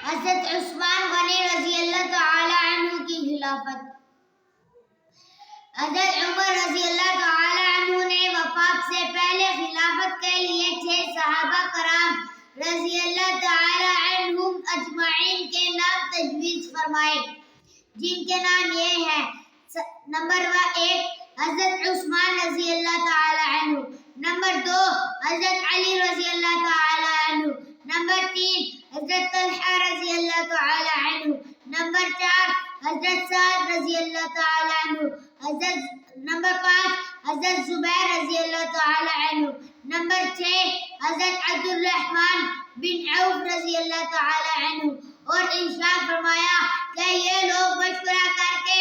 حضرت عثمان غنی رضی اللہ تعالی عنہ کی خلافت۔ حضرت عمر رضی اللہ تعالی عنہ نے وفات سے پہلے خلافت کے لیے 6 صحابہ کرام رضی اللہ تعالی عنہم اجمعین کے نام تجویز فرمائے، جن کے نام یہ ہیں: نمبر 1 حضرت عثمان رضی اللہ تعالی عنہ، نمبر 2 حضرت علی رضی اللہ تعالی عنہ، نمبر 3 حضرت طلحہ رضی اللہ تعالی عنہ، نمبر 4 حضرت سعد رضی اللہ تعالی عنہ، نمبر 5 حضرت زبیر رضی اللہ تعالی عنہ، نمبر 6 حضرت عبد الرحمن بن عوف رضی اللہ تعالی عنہ۔ اور ارشاد فرمایا کہ یہ لوگ مشورہ کر کے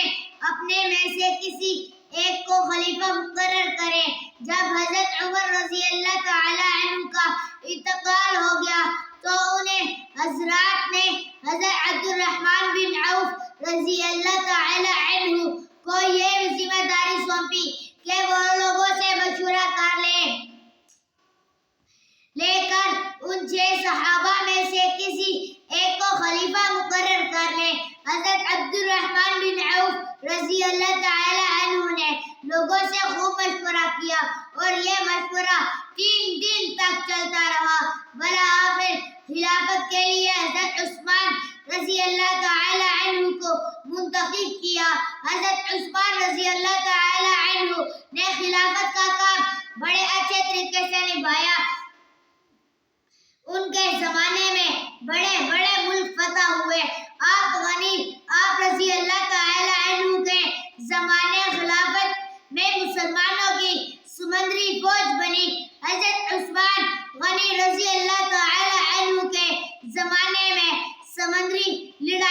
اپنے میں سے کسی ایک کو خلیفہ مقرر کریں۔ جب حضرت عمر رضی اللہ تعالی عنہ کا انتقال ہو گیا تو انہیں حضرات نے حضرت عبد الرحمن بن عوف رضی اللہ تعالی عنہ کو یہ ذمہ داری سونپی کہ وہ لوگوں سے مشورہ لے کر ان 6 صحابہ میں سے کسی ایک کو خلیفہ مقرر کر لیں۔ حضرت عبد الرحمن بن عوف رضی اللہ تعالی عنہ نے لوگوں سے خوب مشورہ کیا اور یہ مشورہ 3 دن تک چلتا رہا۔ بالآخر خلافت کے لیے حضرت عثمان رضی اللہ تعالی عنہ کو منتخب کیا۔ حضرت عثمان رضی اللہ تعالی عنہ نے خلافت کا کام بڑے اچھے طریقے سے نبھایا۔ ان کے زمانے میں بڑے بڑے ملک فتح ہوئے۔ آپ رضی اللہ تعالی عنہ کے زمانے خلافت میں مسلمانوں کی سمندری فوج بنی۔ حضرت عثمان غنی رضی اللہ تعالی عنہ کے زمانے میں سمندری لڑائی